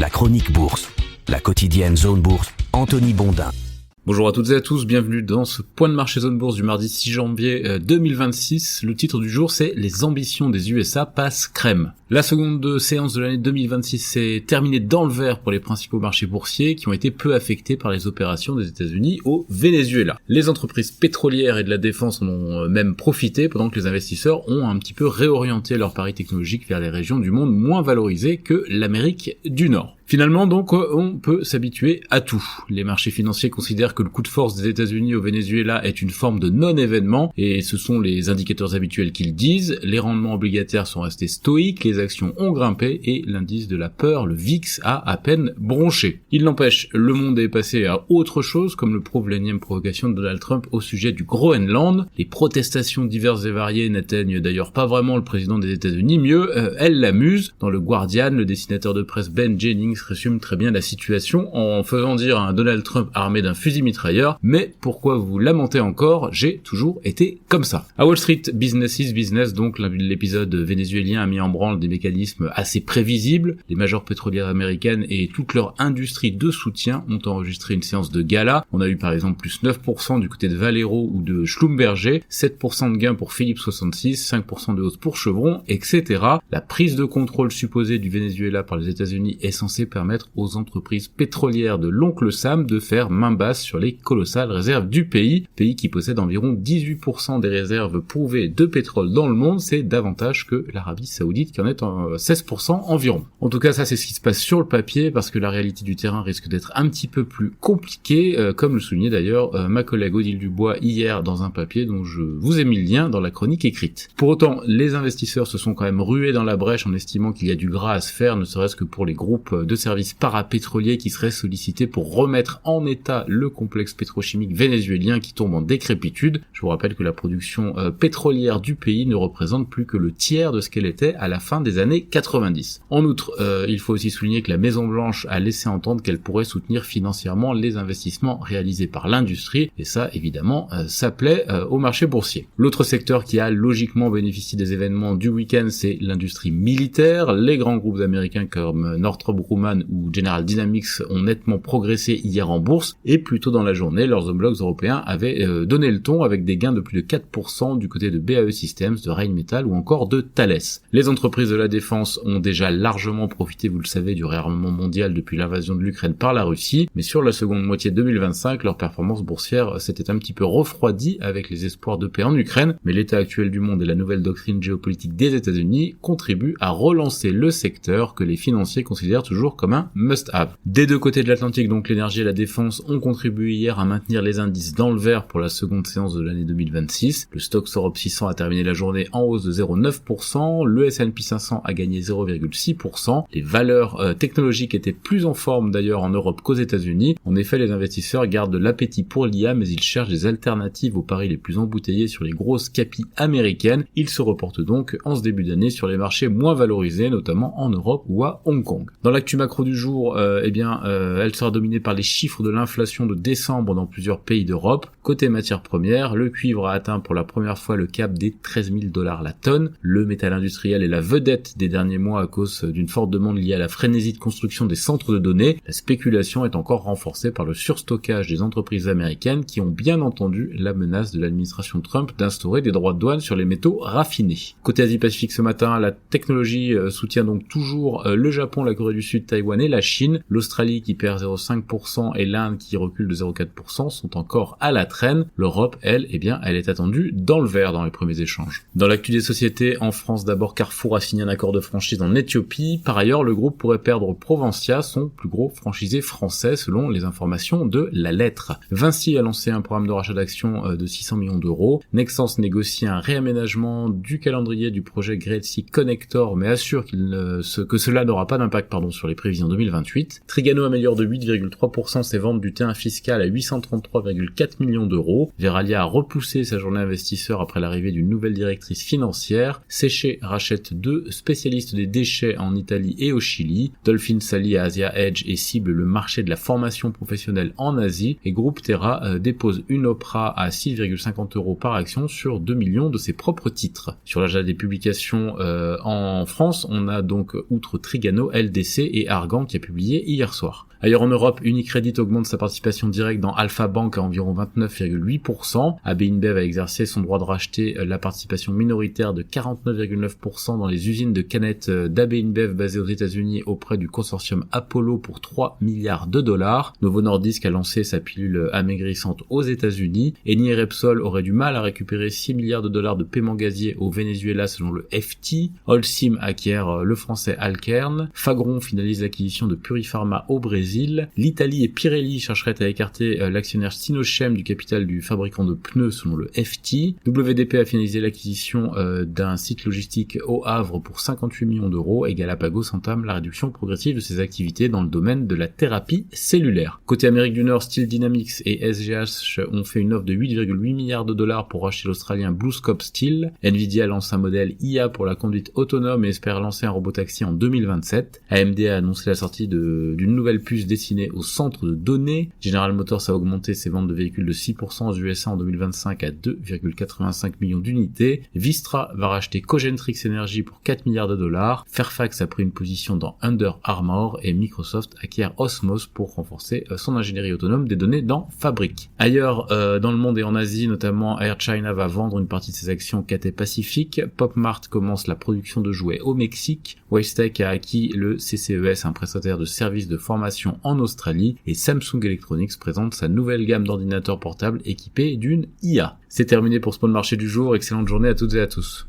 La chronique bourse, la quotidienne Zone Bourse, Anthony Bondin. Bonjour à toutes et à tous, bienvenue dans ce point de marché Zone Bourse du mardi 6 janvier 2026. Le titre du jour, c'est « Les ambitions des USA passent crème ». La seconde séance de l'année 2026 s'est terminée dans le vert pour les principaux marchés boursiers qui ont été peu affectés par les opérations des États-Unis au Venezuela. Les entreprises pétrolières et de la défense en ont même profité pendant que les investisseurs ont un petit peu réorienté leur pari technologique vers les régions du monde moins valorisées que l'Amérique du Nord. Finalement, donc, on peut s'habituer à tout. Les marchés financiers considèrent que le coup de force des États-Unis au Venezuela est une forme de non-événement, et ce sont les indicateurs habituels qui le disent. Les rendements obligataires sont restés stoïques, les actions ont grimpé, et l'indice de la peur, le VIX, a à peine bronché. Il n'empêche, le monde est passé à autre chose, comme le prouve l'énième provocation de Donald Trump au sujet du Groenland. Les protestations diverses et variées n'atteignent d'ailleurs pas vraiment le président des États-Unis, mieux, elles l'amusent. Dans le Guardian, le dessinateur de presse Ben Jennings résume très bien la situation en faisant dire à un Donald Trump armé d'un fusil mitrailleur « Mais pourquoi vous lamentez encore ? J'ai toujours été comme ça ». À Wall Street, business is business, donc l'épisode vénézuélien a mis en branle des mécanismes assez prévisibles. Les majors pétrolières américaines et toute leur industrie de soutien ont enregistré une séance de gala. On a eu par exemple plus 9% du côté de Valero ou de Schlumberger, 7% de gains pour Phillips 66, 5% de hausse pour Chevron, etc. La prise de contrôle supposée du Venezuela par les États-Unis est censée permettre aux entreprises pétrolières de l'oncle Sam de faire main basse sur les colossales réserves du pays qui possède environ 18% des réserves prouvées de pétrole dans le monde, c'est davantage que l'Arabie Saoudite qui en est en 16% environ. En tout cas, ça c'est ce qui se passe sur le papier, parce que la réalité du terrain risque d'être un petit peu plus compliquée, comme le soulignait d'ailleurs ma collègue Odile Dubois hier dans un papier dont je vous ai mis le lien dans la chronique écrite. Pour autant, les investisseurs se sont quand même rués dans la brèche en estimant qu'il y a du gras à se faire, ne serait-ce que pour les groupes de services parapétroliers qui seraient sollicités pour remettre en état le complexe pétrochimique vénézuélien qui tombe en décrépitude. Je vous rappelle que la production pétrolière du pays ne représente plus que le tiers de ce qu'elle était à la fin des années 90. En outre, il faut aussi souligner que la Maison-Blanche a laissé entendre qu'elle pourrait soutenir financièrement les investissements réalisés par l'industrie, et ça, évidemment, ça plaît au marché boursier. L'autre secteur qui a logiquement bénéficié des événements du week-end, c'est l'industrie militaire. Les grands groupes américains comme Northrop Grumman ou General Dynamics ont nettement progressé hier en bourse, et plus tôt dans la journée, leurs homologues européens avaient donné le ton avec des gains de plus de 4% du côté de BAE Systems, de Rheinmetall ou encore de Thales. Les entreprises de la défense ont déjà largement profité, vous le savez, du réarmement mondial depuis l'invasion de l'Ukraine par la Russie, mais sur la seconde moitié 2025, leur performance boursière s'était un petit peu refroidie avec les espoirs de paix en Ukraine, mais l'état actuel du monde et la nouvelle doctrine géopolitique des États-Unis contribuent à relancer le secteur que les financiers considèrent toujours comme un must-have. Des deux côtés de l'Atlantique, donc l'énergie et la défense ont contribué hier à maintenir les indices dans le vert pour la seconde séance de l'année 2026. Le Stoxx Europe 600 a terminé la journée en hausse de 0,9%, le S&P 500 a gagné 0,6%. Les valeurs technologiques étaient plus en forme d'ailleurs en Europe qu'aux États-Unis. En effet, les investisseurs gardent de l'appétit pour l'IA, mais ils cherchent des alternatives aux paris les plus embouteillés sur les grosses capis américaines. Ils se reportent donc en ce début d'année sur les marchés moins valorisés, notamment en Europe ou à Hong Kong. Dans l'actu macro du jour, elle sera dominée par les chiffres de l'inflation de décembre dans plusieurs pays d'Europe. Côté matières premières, le cuivre a atteint pour la première fois le cap des 13 000 $ la tonne. Le métal industriel est la vedette des derniers mois à cause d'une forte demande liée à la frénésie de construction des centres de données. La spéculation est encore renforcée par le surstockage des entreprises américaines qui ont bien entendu la menace de l'administration Trump d'instaurer des droits de douane sur les métaux raffinés. Côté Asie-Pacifique ce matin, la technologie soutient donc toujours le Japon, la Corée du Sud, Taïwan et la Chine. L'Australie qui perd 0,5% et l'Inde qui recule de 0,4% sont encore à la traîne. L'Europe, elle est attendue dans le vert dans les premiers échanges. Dans l'actu des sociétés, en France d'abord, Carrefour a signé un accord de franchise en Éthiopie. Par ailleurs, le groupe pourrait perdre Proventia, son plus gros franchisé français selon les informations de La Lettre. Vinci a lancé un programme de rachat d'actions de 600 millions d'euros. Nexans négocie un réaménagement du calendrier du projet Great Sea Connector, mais assure que cela n'aura pas d'impact sur les prévisions 2028. Trigano améliore de 8,3% ses ventes du terrain fiscal à 833,4 millions d'euros. Verallia a repoussé sa journée investisseur après l'arrivée d'une nouvelle directrice financière. Séché rachète 2 spécialistes des déchets en Italie et au Chili. Dolphin s'allie à Asia Edge et cible le marché de la formation professionnelle en Asie. Et Groupe Terra dépose une OPRA à 6,50 € par action sur 2 millions de ses propres titres. Sur l'agenda des publications en France, on a donc outre Trigano, LDC et Argan qui a publié hier soir. Ailleurs en Europe, Unicredit augmente sa participation directe dans Alpha Bank à environ 29,8%. AB InBev a exercé son droit de racheter la participation minoritaire de 49,9% dans les usines de canettes d'AB InBev basées aux États-Unis auprès du consortium Apollo pour 3 milliards de dollars. Novo Nordisk a lancé sa pilule amaigrissante aux États-Unis. Eni et Repsol auraient du mal à récupérer 6 milliards de dollars de paiements gaziers au Venezuela selon le FT. Holcim acquiert le français Alkern. Fagron finalise l'acquisition de Purifarma au Brésil. L'Italie et Pirelli chercheraient à écarter l'actionnaire Sinochem du capital du fabricant de pneus selon le FT. WDP a finalisé l'acquisition d'un site logistique au Havre pour 58 millions d'euros et Galapagos entame la réduction progressive de ses activités dans le domaine de la thérapie cellulaire. Côté Amérique du Nord, Steel Dynamics et SGH ont fait une offre de 8,8 milliards de dollars pour racheter l'Australien BlueScope Steel. Nvidia lance un modèle IA pour la conduite autonome et espère lancer un robotaxi en 2027. AMD a annoncé la sortie d'une nouvelle puce destinée au centre de données. General Motors a augmenté ses ventes de véhicules de 6% aux USA en 2025 à 2,85 millions d'unités. Vistra va racheter Cogentrix Energy pour 4 milliards de dollars. Fairfax a pris une position dans Under Armour et Microsoft acquiert Osmos pour renforcer son ingénierie autonome des données dans Fabric. Ailleurs, dans le monde et en Asie, notamment Air China va vendre une partie de ses actions Cathay Pacific. PopMart commence la production de jouets au Mexique. Westech a acquis le CCES, un prestataire de services de formation en Australie, et Samsung Electronics présente sa nouvelle gamme d'ordinateurs portables équipés d'une IA. C'est terminé pour ce point de marché du jour, excellente journée à toutes et à tous.